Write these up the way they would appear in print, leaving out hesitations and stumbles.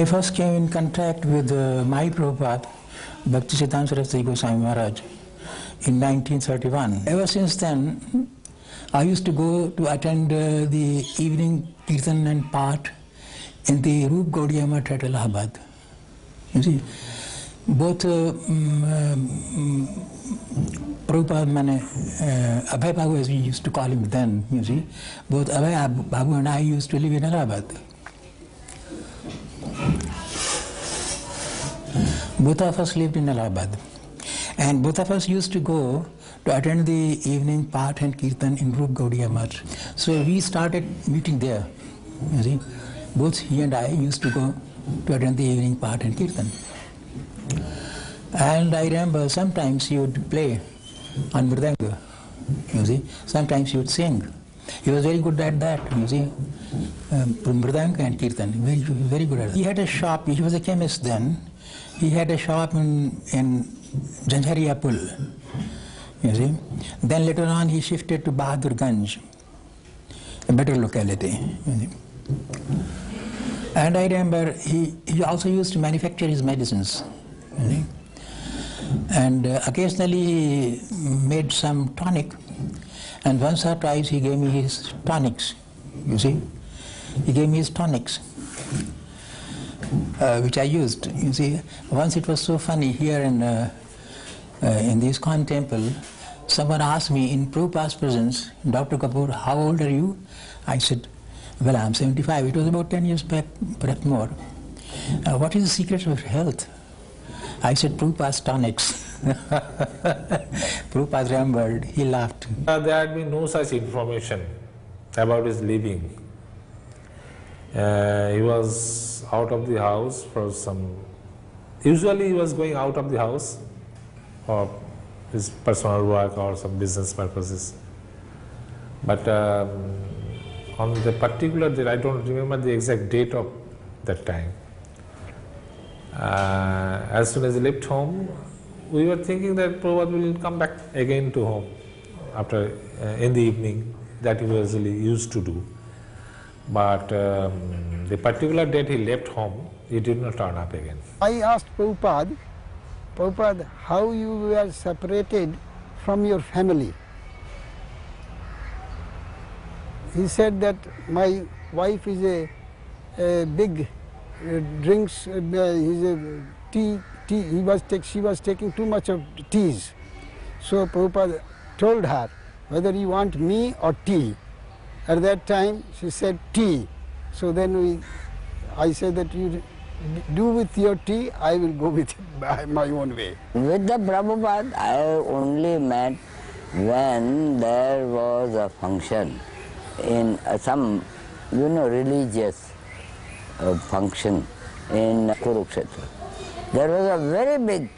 I first came in contact with my Prabhupada, Bhaktisiddhanta Saraswati Goswami Maharaj, in 1931. Ever since then, I used to go to attend the evening Kirtan and Path in the Rup Gaudiya Math at Allahabad. You see, both Prabhupada, Abhay Babu as we used to call him then, you see, both Abhay Babu and I used to live in Allahabad. Both of us lived in Allahabad. And both of us used to go to attend the evening Path and Kirtan in Rup Gaudiya Math. So we started meeting there, you see. Both he and I used to go to attend the evening Path and Kirtan. And I remember sometimes he would play on Mridanga, you see. Sometimes he would sing. He was very good at that, you see. Mridanga and Kirtan, very good at that. He had a shop, he was a chemist then. He had a shop in Janjharia Pul, you see. Then later on he shifted to Bahadurganj, a better locality. You see. And I remember he also used to manufacture his medicines. You see. And occasionally he made some tonic, and once or twice he gave me his tonics, you see. He gave me his tonics, which I used, you see. Once it was so funny, here in the ISKCON temple, someone asked me in Prabhupada's presence, Dr. Kapoor, how old are you? I said, well, I'm 75. It was about 10 years back, perhaps more. What is the secret of health? I said, Prabhupada's tonics. Prabhupada remembered, he laughed. There had been no such information about his living. He was out of the house for some, usually he was going out of the house for his personal work or some business purposes. But on the particular date, I don't remember the exact date of that time. As soon as he left home, we were thinking that Prabhupada will come back again to home after in the evening, that he usually used to do. But the particular date he left home, he did not turn up again. I asked Prabhupada, how you were separated from your family? He said that my wife is a big drinks, he's a tea, she was taking too much of teas. So Prabhupada told her, whether you want me or tea. At that time she said tea. So then I said that you do with your tea, I will go with my own way. With the Prabhupada I only met when there was a function in some, religious function in Kurukshetra. There was a very big,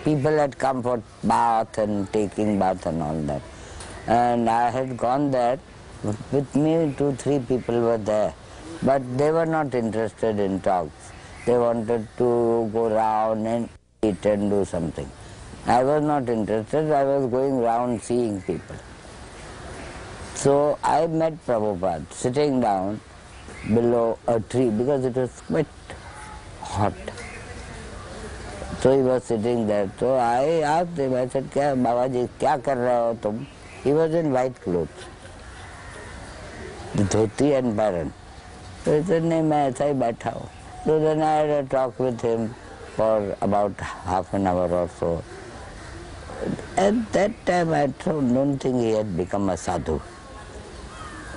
people had come for bath and taking bath and all that. And I had gone there, with me 2-3 people were there, but they were not interested in talks. They wanted to go round and eat and do something. I was not interested, I was going round seeing people. So I met Prabhupada sitting down below a tree because it was quite hot. So he was sitting there. So I asked him, I said, Babaji, kya kar rahe ho tum? He was in white clothes, the dhoti and baran. So he said, nahi, main aisa hi baitha hu. So then I had a talk with him for about half an hour or so. At that time I don't think he had become a sadhu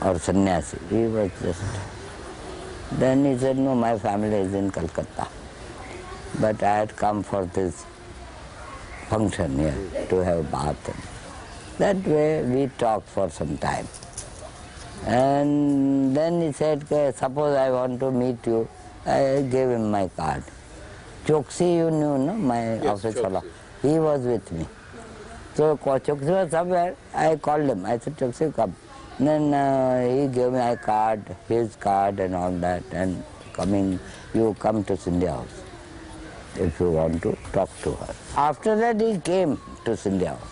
or sannyasi. He was just... Then he said, no, my family is in Calcutta, but I had come for this function here to have bath. That way we talked for some time. And then he said, suppose I want to meet you. I gave him my card. Choksi, you knew, no? My office fellow. He was with me. So Choksi was somewhere. I called him. I said, Choksi, come. Then he gave me my card, his card and all that, and you come to Scindia House if you want to talk to her. After that he came to Scindia House.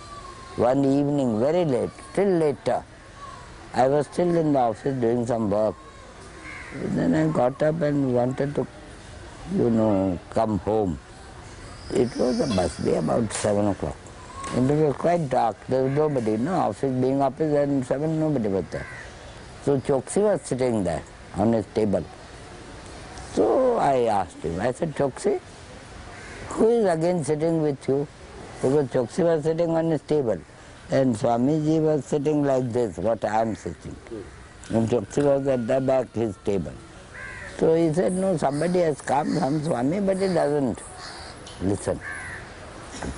One evening, very late, till later. I was still in the office doing some work. Then I got up and wanted to come home. It was a bus day about 7 o'clock. And it was quite dark. There was nobody. No office, being office, and 7, nobody was there. So Choksi was sitting there on his table. So I asked him, I said, Choksi, who is again sitting with you? Because Choksi was sitting on his table. And Swamiji was sitting like this, what I am sitting. And Choksi was at the back, his table. So he said, no, somebody has come, some Swami, but he doesn't listen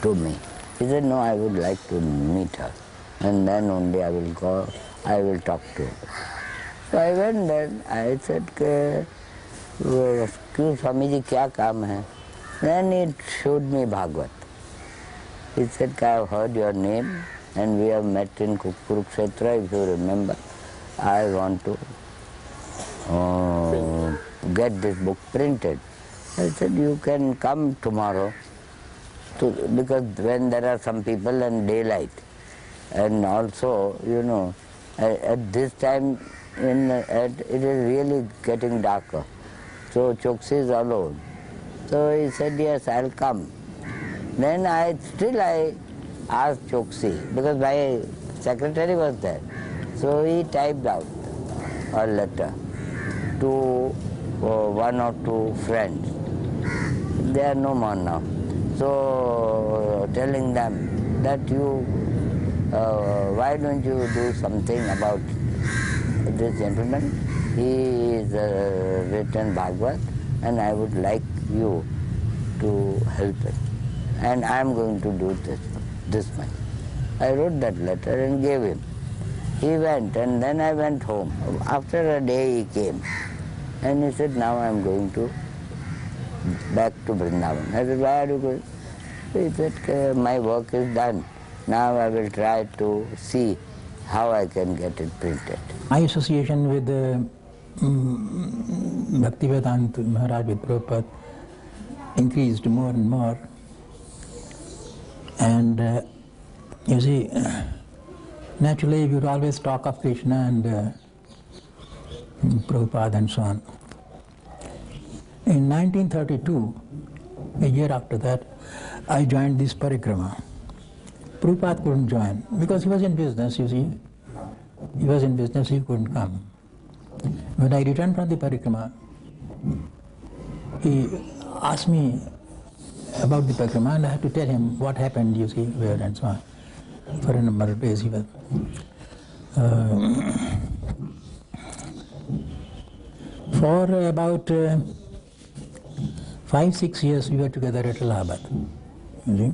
to me. He said, no, I would like to meet her. And then only I will go, I will talk to her. So I went there, I said, क्यों Swamiji, क्या काम है? Then he showed me Bhagavad. He said, I have heard your name and we have met in Kurukshetra, if you remember. I want to get this book printed. I said, you can come tomorrow, because when there are some people and daylight, and also, at this time, it is really getting darker. So Choksi is alone. So he said, yes, I'll come. Then I asked Choksi, because my secretary was there. So he typed out a letter to 1 or 2 friends. They are no more now. So telling them that why don't you do something about this gentleman? He is written Bhagavad and I would like you to help him. And I am going to do this much. I wrote that letter and gave him. He went and then I went home. After a day he came and he said, now I am going back to Vrindavan. I said, why are you going? He said, my work is done. Now I will try to see how I can get it printed. My association with Bhaktivedanta Maharaj, with Prabhupada, increased more and more. And you see, naturally we would always talk of Krishna and Prabhupada and so on. In 1932, a year after that, I joined this parikrama. Prabhupada couldn't join because he was in business, you see. He was in business, he couldn't come. When I returned from the parikrama, he asked me about the parikrama and I had to tell him what happened, you see, where and so on. For a number of days he was. For about 5-6 years we were together at Allahabad. You see?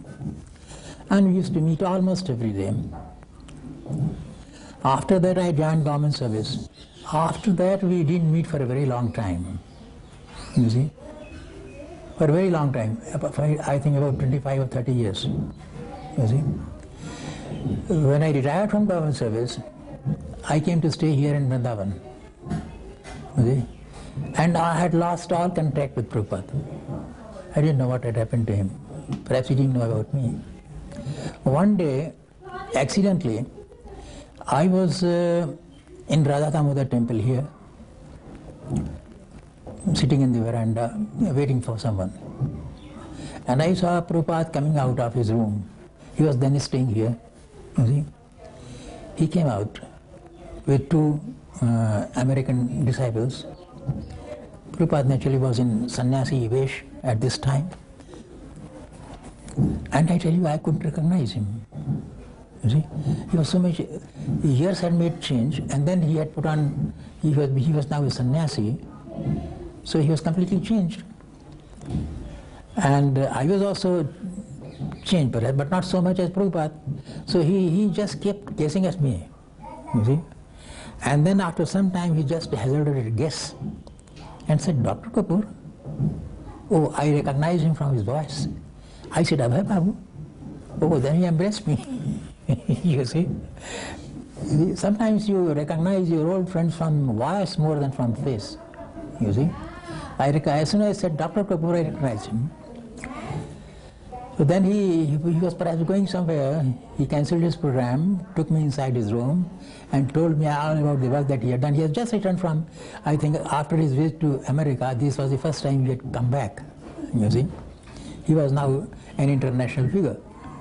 And we used to meet almost every day. After that I joined government service. After that we didn't meet for a very long time. You see? For a very long time. I think about 25 or 30 years. You see? When I retired from government service, I came to stay here in Vrindavan. You see? And I had lost all contact with Prabhupada. I didn't know what had happened to him. Perhaps he didn't know about me. One day, accidentally, I was in Radha Damodar temple here, sitting in the veranda, waiting for someone. And I saw Prabhupada coming out of his room. He was then staying here, you see. He came out with 2 American disciples. Prabhupada naturally was in sannyasi vesh at this time. And I tell you, I couldn't recognize him. You see, he was so much, years had made change, and then he had put on, he was now a sannyasi, so he was completely changed. And I was also changed, perhaps, but not so much as Prabhupada. So he just kept gazing at me, you see. And then after some time, he just hazarded a guess and said, Dr. Kapoor. Oh, I recognized him from his voice. I said, Abhay Babu. Oh, then he embraced me. You see. Sometimes you recognize your old friends from voice more than from face. You see. As soon as I said Dr. Kapoor, I recognized him. So then he was perhaps going somewhere. He cancelled his program, took me inside his room, and told me all about the work that he had done. He has just returned from, I think, after his visit to America. This was the first time he had come back. You see, he was now an international figure.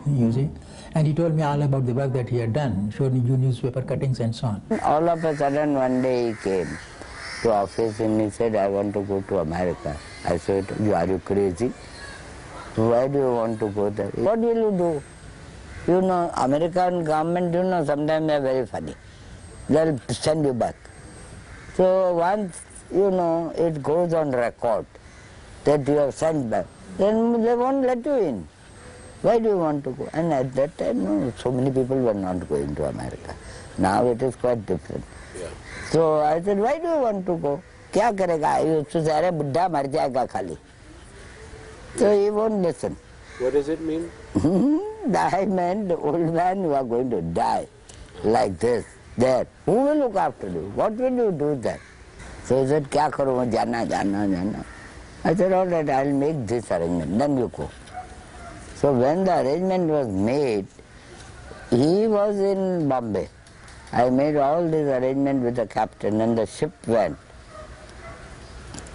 You see, and he told me all about the work that he had done, showed me newspaper cuttings and so on. All of a sudden one day he came to office and he said, I want to go to America. I said, are you crazy? Why do you want to go there? What will you do? You know, American government, you know, sometimes they are very funny. They'll send you back. So once, you know, it goes on record that you have sent back, then they won't let you in. Why do you want to go? And at that time, no, so many people were not going to America. Now it is quite different. Yeah. So I said, why do you want to go? क्या करेगा? ये उससे सारे बुढ़ा मर जाएगा खाली. So he won't listen. What does it mean? Die meant the old man, you are going to die like this, there. Who will look after you? What will you do then? So he said, क्या करूँ? जाना, जाना, जाना. I said, all right, I'll make this arrangement. Then you go. So when the arrangement was made, he was in Bombay. I made all this arrangement with the captain, and the ship went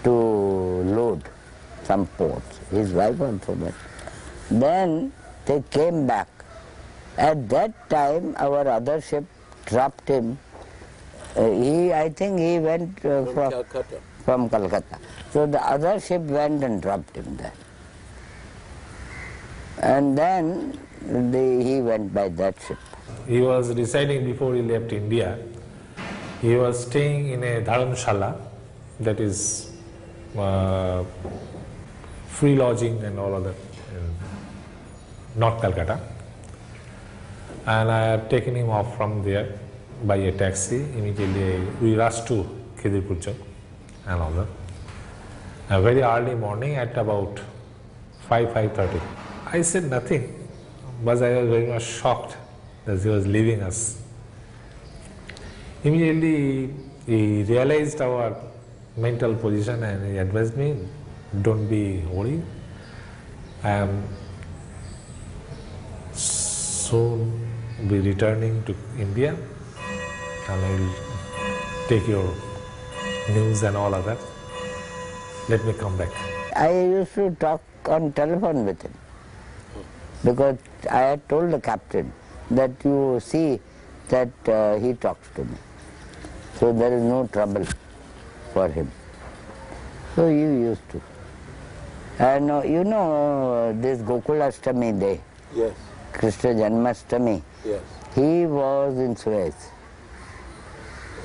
to load some ports. His wife also went. Then they came back. At that time, our other ship dropped him. I think he went from Calcutta. So the other ship went and dropped him there. And then he went by that ship. He was residing before he left India. He was staying in a dharamshala, that is free lodging and all of that in North Calcutta. And I have taken him off from there by a taxi. Immediately we rushed to Khidirpur Chowk and all that. A very early morning at about 5:30. I said nothing, but I was very much shocked that he was leaving us. Immediately he realized our mental position and he advised me, don't be worried. I am soon be returning to India and I will take your news and all of that. Let me come back. I used to talk on telephone with him because I had told the captain that you see that he talks to me. So there is no trouble for him. So he used to. And you know this Gokulashtami day, Yes. Krishna Janmashtami, Yes. he was in Suez.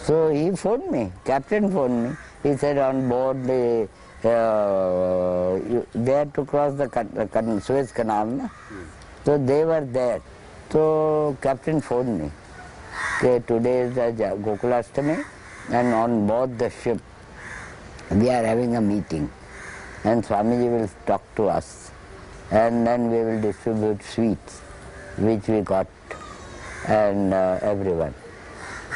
So he phoned me, captain phoned me. He said on board they had to cross the Suez Canal. Na? So they were there. So captain phoned me. Okay, today is the Gokulashtami and on board the ship we are having a meeting and Swamiji will talk to us and then we will distribute sweets which we got and everyone.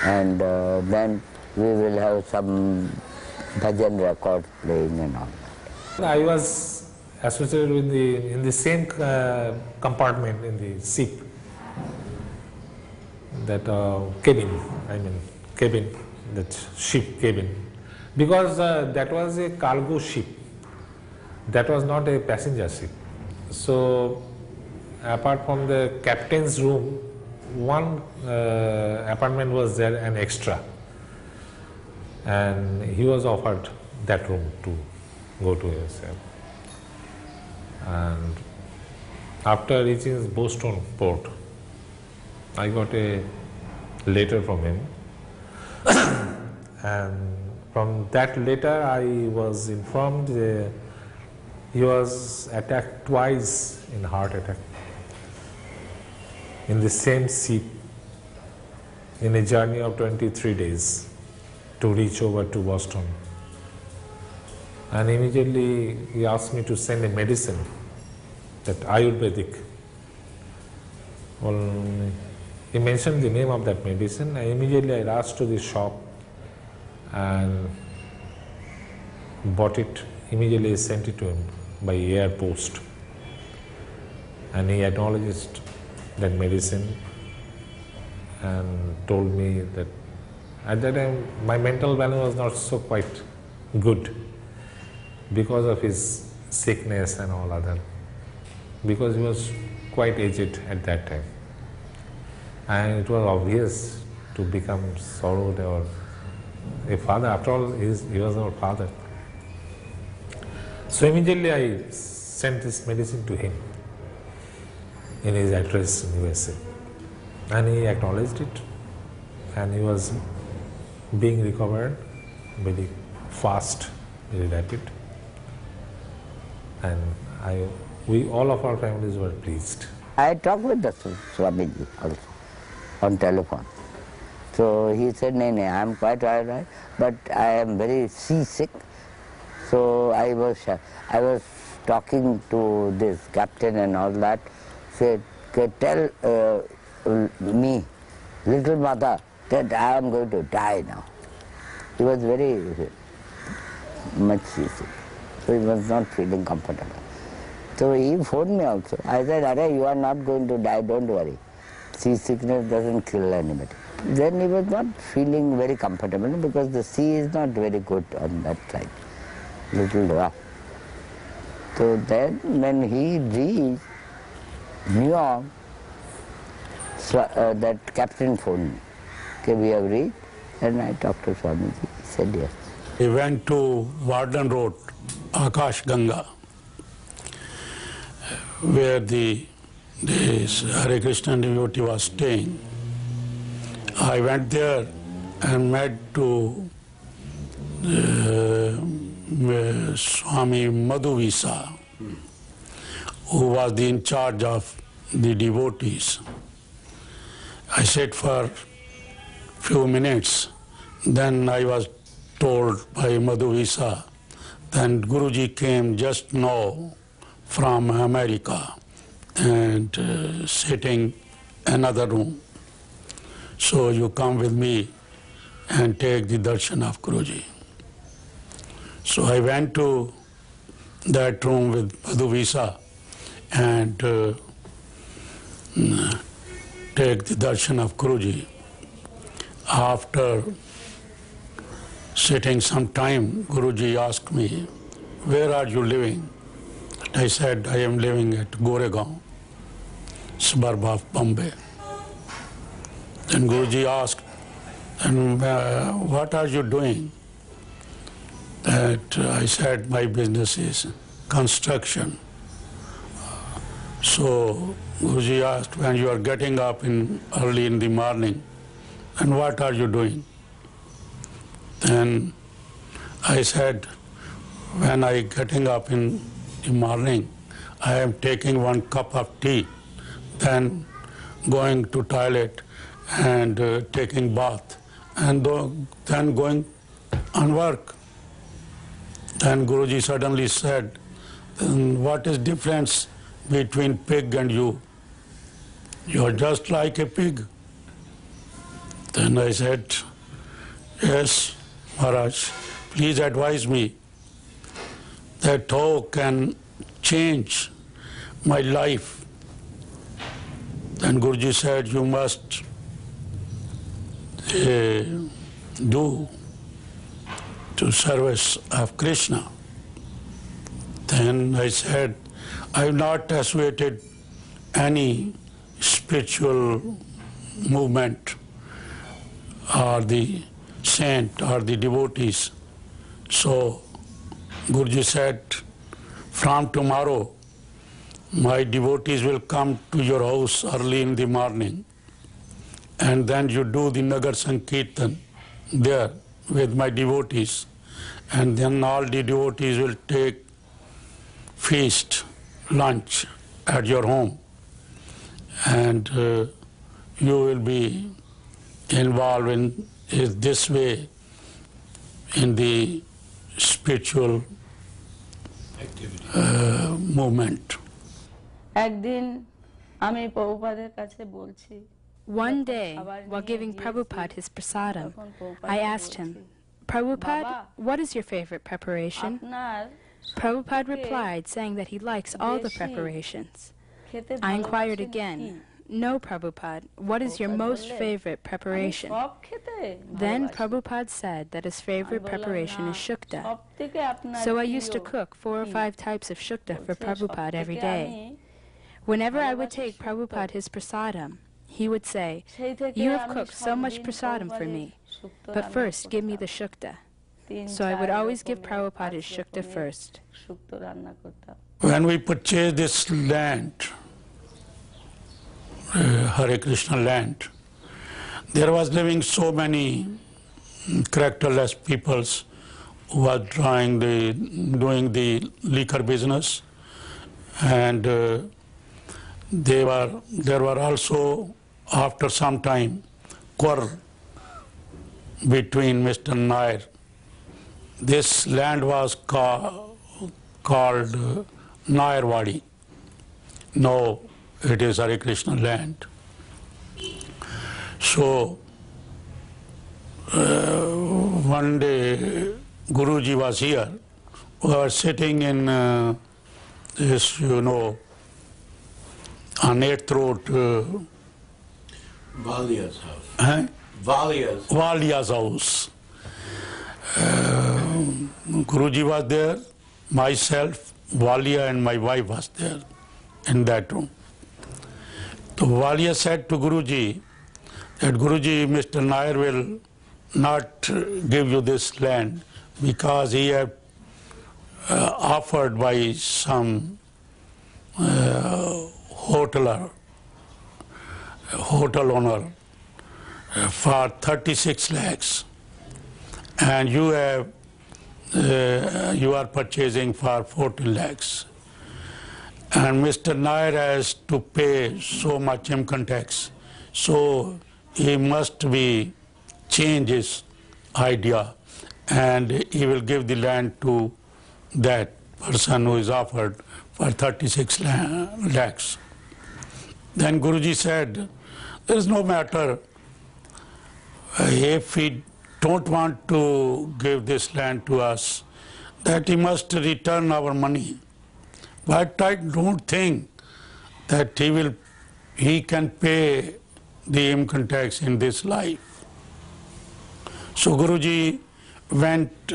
And then we will have some bhajan records playing and all that. I was associated with in the same compartment in the ship, that cabin, that ship cabin, because that was a cargo ship, that was not a passenger ship. So apart from the captain's room, one apartment was there, an extra, and he was offered that room to go to himself. And after reaching Boston port, I got a letter from him and from that letter I was informed he was attacked twice in heart attack in the same ship in a journey of 23 days to reach over to Boston. And immediately he asked me to send a medicine, that Ayurvedic. Well, he mentioned the name of that medicine. Immediately I rushed to the shop and bought it. Immediately I sent it to him by air post. And he acknowledged that medicine and told me that at that time my mental balance was not so quite good because of his sickness and all other, because he was quite aged at that time. And it was obvious to become sorrowed or a father. After all, he was our father. So immediately I sent this medicine to him in his address in USA. And he acknowledged it. And he was being recovered very fast, very rapid. And we all of our families were pleased. I talked with the Swamiji also on telephone. So he said, "No, I am quite all right, but I am very seasick." So I was talking to this captain and all that. Said, "Tell me, little mother, that I am going to die now." He was very much seasick, so he was not feeling comfortable. So he phoned me also. I said, "Arey, you are not going to die, don't worry. Seasickness doesn't kill anybody." Then he was not feeling very comfortable because the sea is not very good on that side, little rough. So then when he reached New York, that captain phoned me. Okay, we have reached, and I talked to Swamiji. He said yes. We went to Warden Road, Akash Ganga, where this Hare Krishna devotee was staying. I went there and met to Swami Madhuvisa, who was in charge of the devotees. I sat for few minutes, then I was told by Madhuvisa that Guruji came just now from America and sitting another room. So you come with me and take the darshan of Guruji. So I went to that room with Madhuvisa and take the darshan of Guruji. After sitting some time, Guruji asked me, "Where are you living?" I said, "I am living at Goregaon, suburb of Bombay." Then Guruji asked, "And what are you doing?" That I said, "My business is construction." So Guruji asked, "When you are getting up early in the morning, and what are you doing?" Then I said, "When I getting up in the morning, I am taking 1 cup of tea, then going to toilet and taking bath, and then going on work." Then Guruji suddenly said, "What is difference between pig and you? You are just like a pig." Then I said, "Yes, Maharaj, please advise me that how can change my life." Then Guruji said, "You must do to service of Krishna." Then I said, "I have not associated any spiritual movement or the saint or the devotees." So Guruji said, "From tomorrow, my devotees will come to your house early in the morning, and then you do the Nagar Sankirtan there with my devotees, and then all the devotees will take feast, lunch at your home, and you will be involved in this way in the spiritual movement." One day, while giving Prabhupada his prasadam, I asked him, "Prabhupada, what is your favorite preparation?" Prabhupada replied, saying that he likes all the preparations. I inquired again, "No, Prabhupada, what is your most favorite preparation?" Then Prabhupada said that his favorite preparation is shukta. So I used to cook 4 or 5 types of shukta for Prabhupada every day. Whenever I would take Prabhupada his prasadam, he would say, "You have cooked so much prasadam for me, but first give me the shukta." So I would always give Prabhupada his shukta first. When we purchased this land, Hare Krishna land, there was living so many characterless peoples who were doing the liquor business, and there were also, after some time, quarrel between Mr. Nair. This land was called Nairwadi. No, it is Hare Krishna land. So one day Guruji was here. We were sitting in this, on 8th Road. Valia's house. Valia's house. Guruji was there, myself, Valia and my wife was there in that room. So Valia said to Guruji that, "Guruji, Mr. Nair will not give you this land because he had offered by some hotel owner for 36 lakhs. And you are purchasing for 14 lakhs. And Mr. Nair has to pay so much income tax, so he must change his idea, and he will give the land to that person who is offered for 36 lakhs. Then Guruji said, "There is no matter if he don't want to give this land to us, that he must return our money. But I don't think that he can pay the income tax in this life." So Guruji went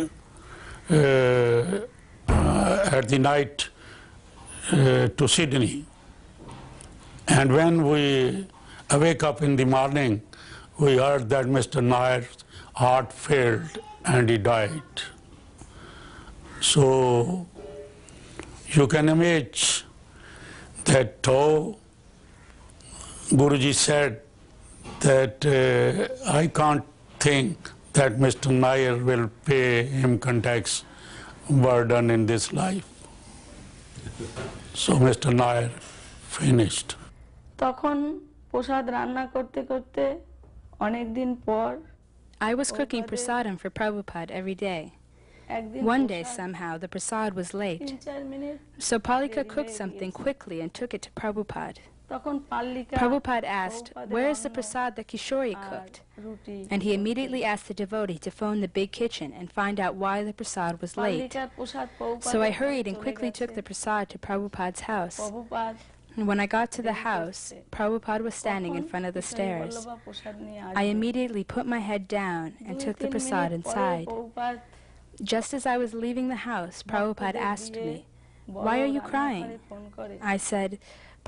at the night to Sydney, and when we awake up in the morning, we heard that Mr. Nair's heart failed and he died. So you can imagine that how Guruji said that I can't think that Mr. Nair will pay income tax burden in this life. So Mr. Nair finished. তখন প্রসাদ রান্না করতে করতে অনেক দিন পর I was cooking prasadam for Prabhupada every day. One day, somehow, the prasad was late. So Palika cooked something quickly and took it to Prabhupada. Prabhupada asked, "Where is the prasad that Kishori cooked?" And he immediately asked the devotee to phone the big kitchen and find out why the prasad was late. So I hurried and quickly took the prasad to Prabhupada's house. And when I got to the house, Prabhupada was standing in front of the stairs. I immediately put my head down and took the prasad inside. Just as I was leaving the house, Prabhupada asked me, "Why are you crying?" I said,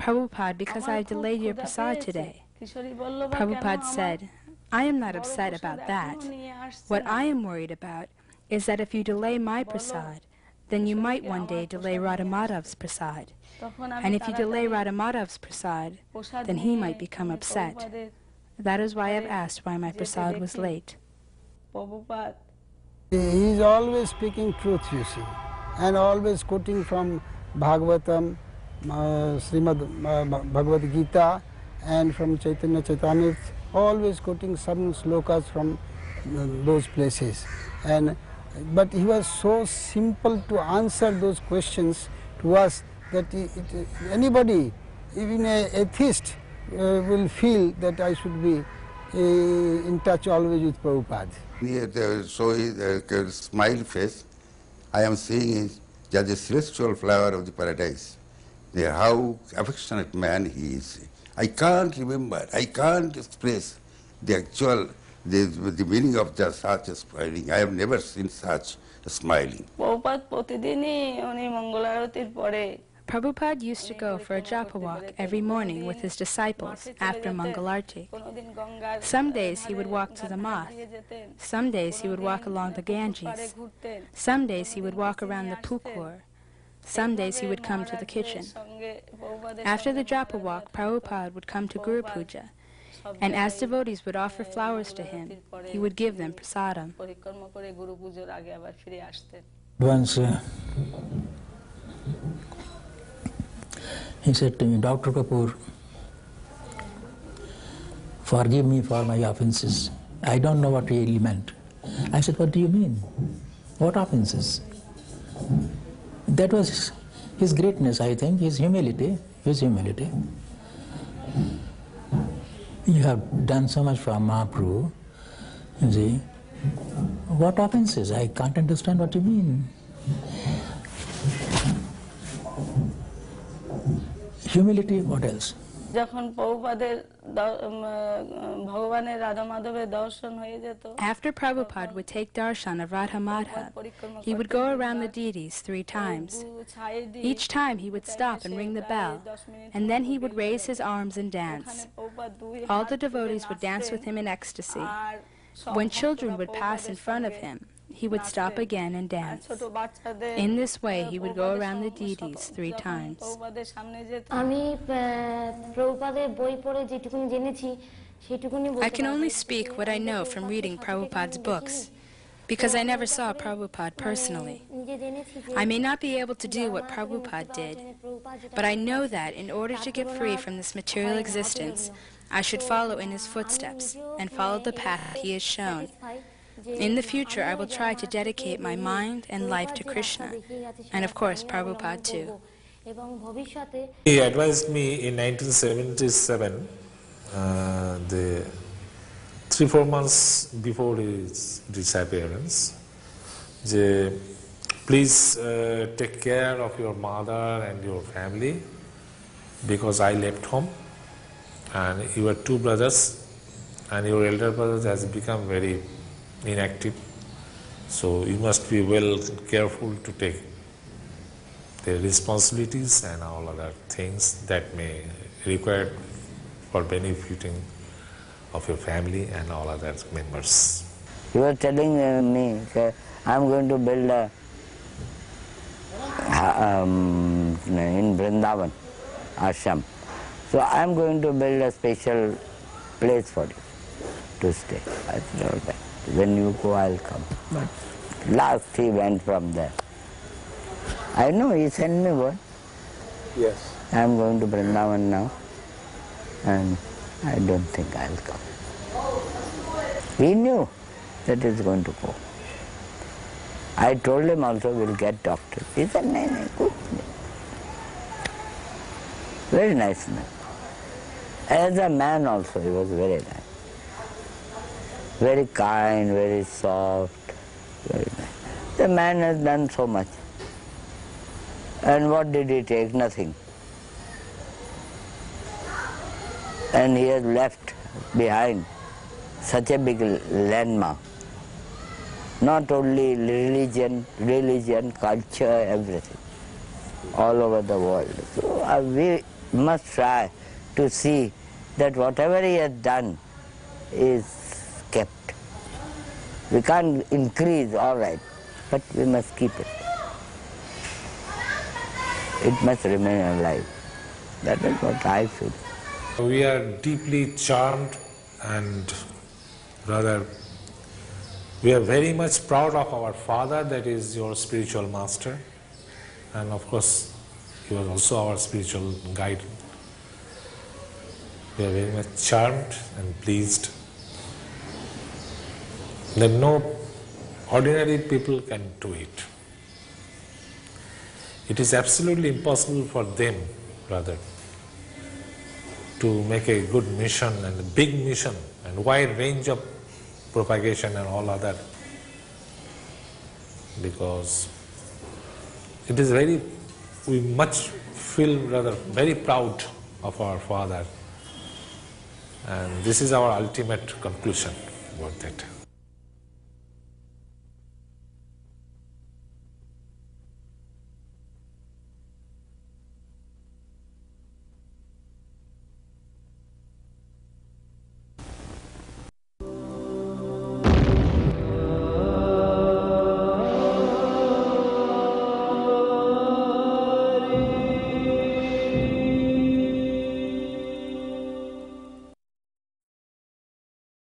"Prabhupada, because I have delayed your prasad today." Prabhupada said, "I am not upset about that. What I am worried about is that if you delay my prasad, then you might one day delay Radha Madhav's prasad. And if you delay Radha Madhav's prasad, then he might become upset. That is why I've asked why my prasad was late." He is always speaking truth, you see, and always quoting from Bhagavatam, Srimad Bhagavad Gita, and from Chaitanya Chaitamrit, always quoting some slokas from those places. But he was so simple to answer those questions to us that anybody, even an atheist, will feel that I should be in touch always with Prabhupada. So his smile face, I am seeing is just the celestial flower of the paradise. how affectionate man he is. I can't remember, I can't express the actual, the meaning of the such smiling. I have never seen such smiling. Prabhupada প্রতিদিনই উনি মঙ্গল আরতির পরে Prabhupada used to go for a japa walk every morning with his disciples after Mangal Arti. Some days he would walk to the Math. Some days he would walk along the Ganges. Some days he would walk around the Pukur. Some days he would come to the kitchen. After the japa walk, Prabhupada would come to Guru Puja, and as devotees would offer flowers to him, he would give them prasadam. Once he said to me, Dr. Kapoor, forgive me for my offenses. I don't know what he really meant. I said, what do you mean? What offenses? That was his greatness, I think, his humility. You have done so much for Mahaprabhu, you see. What offenses? I can't understand what you mean. Humility, what else? যখন প্রভুপাদের ভগবানের রাধা মাধবের দর্শন হয়ে যেত After Prabhupada would take darshan of Radha Madhav, he would go around the deities 3 times. Each time he would stop and ring the bell, and then he would raise his arms and dance. All the devotees would dance with him in ecstasy. When children would pass in front of him, he would stop again and dance. In this way, he would go around the deities 3 times. I can only speak what I know from reading Prabhupada's books, because I never saw Prabhupada personally. I may not be able to do what Prabhupada did, but I know that in order to get free from this material existence, I should follow in his footsteps and follow the path he has shown. In the future, I will try to dedicate my mind and life to Krishna, and of course, Prabhupada too. He advised me in 1977, the 3-4 months before his disappearance, please take care of your mother and your family, because I left home and you are 2 brothers and your elder brother has become very inactive, so you must be well careful to take their responsibilities and all other things that may require for benefiting of your family and all other members. You were telling me that I'm going to build in Vrindavan ashram, so I'm going to build a special place for you to stay. I said, all right. When you go, I'll come. But last he went from there. I know he sent me word. Yes. I'm going to Vrindavan now, and I don't think I'll come. He knew that he's going to go. I told him also we'll get doctor. He said, no, good. Very nice man. As a man also, he was very nice. Very kind, very soft, very nice. The man has done so much. And what did he take? Nothing. And he has left behind such a big landmark. Not only religion, culture, everything. All over the world. So we must try to see that whatever he has done is kept. We can't increase, all right, but we must keep it. It must remain alive. That is what I feel. We are deeply charmed and rather we are very much proud of our father, that is your spiritual master, and of course he was also our spiritual guide. We are very much charmed and pleased that no ordinary people can do it. It is absolutely impossible for them, rather, to make a good mission and a big mission and wide range of propagation and all other, because it is very we much feel rather very proud of our father, and this is our ultimate conclusion about that.